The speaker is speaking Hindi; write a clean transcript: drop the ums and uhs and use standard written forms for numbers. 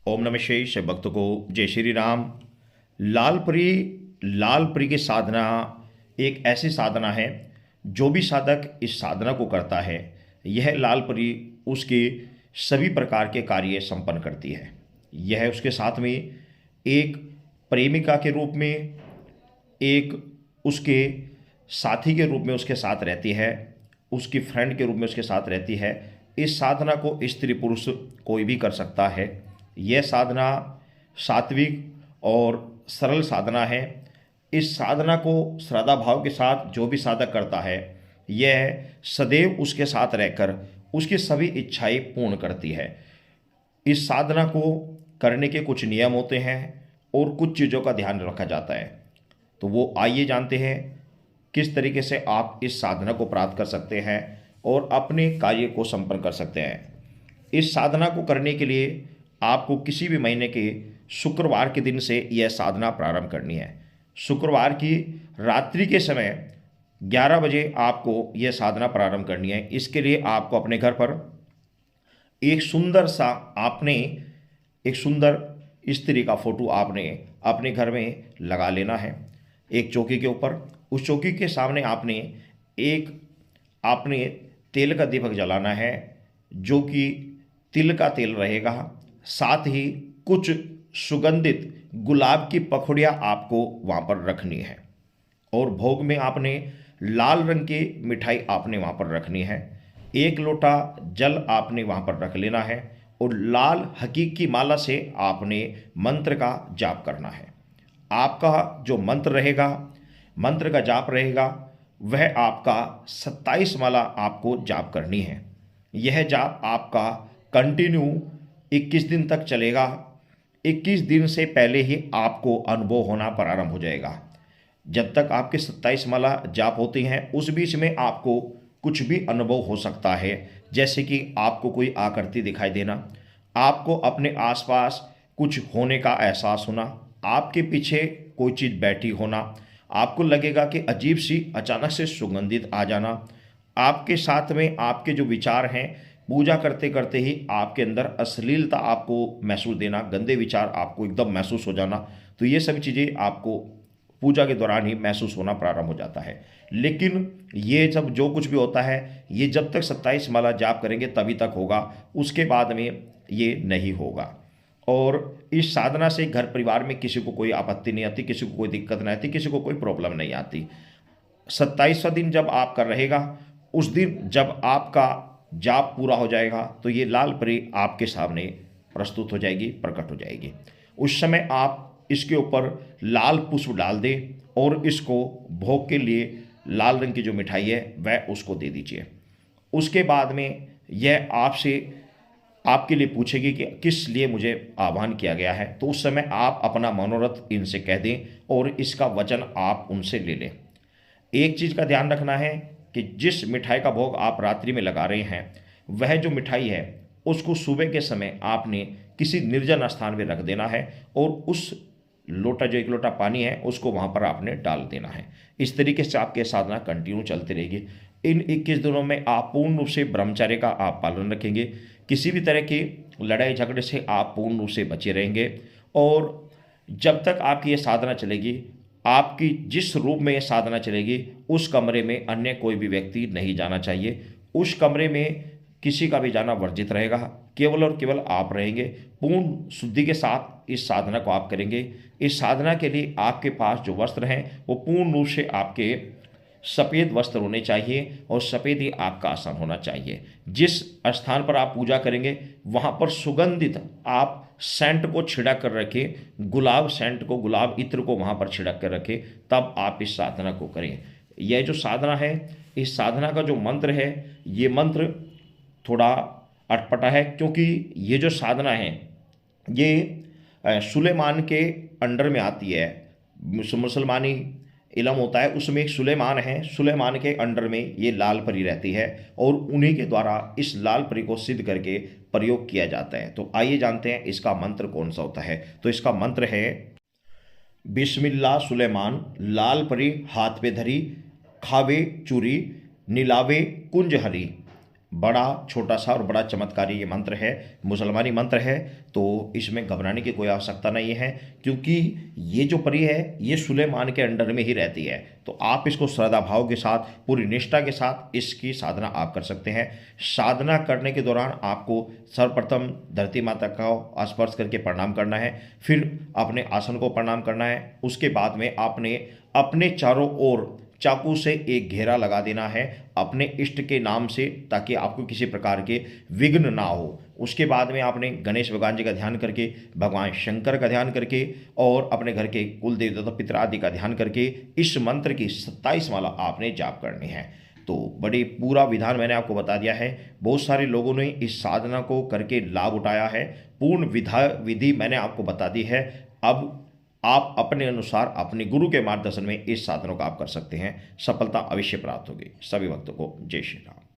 ओम नमः शिवाय। सब भक्तों को जय श्री राम। लाल परी की साधना एक ऐसी साधना है, जो भी साधक इस साधना को करता है, यह लाल परी उसके सभी प्रकार के कार्य संपन्न करती है। यह उसके साथ में एक प्रेमिका के रूप में, एक उसके साथी के रूप में उसके साथ रहती है, उसकी फ्रेंड के रूप में उसके साथ रहती है। इस साधना को स्त्री पुरुष कोई भी कर सकता है। यह साधना सात्विक और सरल साधना है। इस साधना को श्रद्धा भाव के साथ जो भी साधक करता है, यह सदैव उसके साथ रहकर उसकी सभी इच्छाएं पूर्ण करती है। इस साधना को करने के कुछ नियम होते हैं और कुछ चीज़ों का ध्यान रखा जाता है। तो वो आइए जानते हैं किस तरीके से आप इस साधना को प्राप्त कर सकते हैं और अपने कार्य को संपन्न कर सकते हैं। इस साधना को करने के लिए आपको किसी भी महीने के शुक्रवार के दिन से यह साधना प्रारंभ करनी है। शुक्रवार की रात्रि के समय 11 बजे आपको यह साधना प्रारंभ करनी है। इसके लिए आपको अपने घर पर एक सुंदर सा एक सुंदर स्त्री का फोटो आपने अपने घर में लगा लेना है। एक चौकी के ऊपर, उस चौकी के सामने आपने तेल का दीपक जलाना है, जो कि तिल का तेल रहेगा। साथ ही कुछ सुगंधित गुलाब की पखुड़ियाँ आपको वहाँ पर रखनी है और भोग में आपने लाल रंग की मिठाई आपने वहाँ पर रखनी है। 1 लोटा जल आपने वहाँ पर रख लेना है और लाल हकीक की माला से आपने मंत्र का जाप करना है। आपका जो मंत्र का जाप रहेगा, वह आपका 27 माला आपको जाप करनी है। यह जाप आपका कंटिन्यू 21 दिन तक चलेगा। 21 दिन से पहले ही आपको अनुभव होना प्रारंभ हो जाएगा। जब तक आपके 27 माला जाप होती हैं, उस बीच में आपको कुछ भी अनुभव हो सकता है, जैसे कि आपको कोई आकृति दिखाई देना, आपको अपने आसपास कुछ होने का एहसास होना, आपके पीछे कोई चीज़ बैठी होना, आपको लगेगा कि अजीब सी अचानक से सुगंधित आ जाना, आपके साथ में आपके जो विचार हैं, पूजा करते करते ही आपके अंदर अश्लीलता आपको महसूस देना, गंदे विचार आपको एकदम महसूस हो जाना। तो ये सभी चीज़ें आपको पूजा के दौरान ही महसूस होना प्रारंभ हो जाता है। लेकिन ये जब जो कुछ भी होता है, ये जब तक 27 माला जाप करेंगे तभी तक होगा, उसके बाद में ये नहीं होगा। और इस साधना से घर परिवार में किसी को कोई आपत्ति नहीं आती, किसी को कोई दिक्कत नहीं आती, किसी को कोई प्रॉब्लम नहीं आती। 27वां दिन जब आपका रहेगा, उस दिन जब आपका जाप पूरा हो जाएगा, तो ये लाल परी आपके सामने प्रस्तुत हो जाएगी, प्रकट हो जाएगी। उस समय आप इसके ऊपर लाल पुष्प डाल दें और इसको भोग के लिए लाल रंग की जो मिठाई है वह उसको दे दीजिए। उसके बाद में यह आपसे आपके लिए पूछेगी कि किस लिए मुझे आह्वान किया गया है। तो उस समय आप अपना मनोरथ इनसे कह दें और इसका वचन आप उनसे ले लें। एक चीज़ का ध्यान रखना है कि जिस मिठाई का भोग आप रात्रि में लगा रहे हैं, वह जो मिठाई है उसको सुबह के समय आपने किसी निर्जन स्थान में रख देना है और उस लोटा जो 1 लोटा पानी है उसको वहाँ पर आपने डाल देना है। इस तरीके से आपकी साधना कंटिन्यू चलती रहेगी। इन 21 दिनों में आप पूर्ण रूप से ब्रह्मचर्य का आप पालन रखेंगे। किसी भी तरह की लड़ाई झगड़े से आप पूर्ण रूप से बचे रहेंगे। और जब तक आपकी ये साधना चलेगी, आपकी जिस रूप में ये साधना चलेगी, उस कमरे में अन्य कोई भी व्यक्ति नहीं जाना चाहिए। उस कमरे में किसी का भी जाना वर्जित रहेगा। केवल और केवल आप रहेंगे। पूर्ण शुद्धि के साथ इस साधना को आप करेंगे। इस साधना के लिए आपके पास जो वस्त्र हैं वो पूर्ण रूप से आपके सफ़ेद वस्त्र होने चाहिए और सफ़ेद ही आपका आसन होना चाहिए। जिस स्थान पर आप पूजा करेंगे वहाँ पर सुगंधित आप सेंट को छिड़क कर रखें, गुलाब सेंट को, गुलाब इत्र को वहाँ पर छिड़क कर रखें, तब आप इस साधना को करें। यह जो साधना है, इस साधना का जो मंत्र है, ये मंत्र थोड़ा अटपटा है, क्योंकि ये जो साधना है ये सुलेमान के अंडर में आती है। मुसलमानी इलम होता है, उसमें एक सुलेमान है, सुलेमान के अंडर में ये लाल परी रहती है और उन्हीं के द्वारा इस लाल परी को सिद्ध करके प्रयोग किया जाता है। तो आइए जानते हैं इसका मंत्र कौन सा होता है। तो इसका मंत्र है, बिस्मिल्लाह सुलेमान, लाल परी हाथ पे धरी, खावे चूरी, नीलावे कुंज हरी, बड़ा छोटा सा और बड़ा चमत्कारी ये मंत्र है, मुसलमानी मंत्र है, तो इसमें घबराने की कोई आवश्यकता नहीं है, क्योंकि ये जो परी है ये सुलेमान के अंडर में ही रहती है। तो आप इसको श्रद्धा भाव के साथ, पूरी निष्ठा के साथ इसकी साधना आप कर सकते हैं। साधना करने के दौरान आपको सर्वप्रथम धरती माता का स्पर्श करके प्रणाम करना है, फिर अपने आसन को प्रणाम करना है। उसके बाद में आपने अपने चारों ओर चाकू से एक घेरा लगा देना है अपने इष्ट के नाम से, ताकि आपको किसी प्रकार के विघ्न ना हो। उसके बाद में आपने गणेश भगवान जी का ध्यान करके, भगवान शंकर का ध्यान करके और अपने घर के कुल देवता पितर आदि का ध्यान करके इस मंत्र की 27 माला आपने जाप करनी है। तो बड़े पूरा विधान मैंने आपको बता दिया है। बहुत सारे लोगों ने इस साधना को करके लाभ उठाया है। पूर्ण विधि मैंने आपको बता दी है। अब आप अपने अनुसार अपने गुरु के मार्गदर्शन में इस साधनों का आप कर सकते हैं। सफलता अवश्य प्राप्त होगी। सभी भक्तों को जय श्री राम।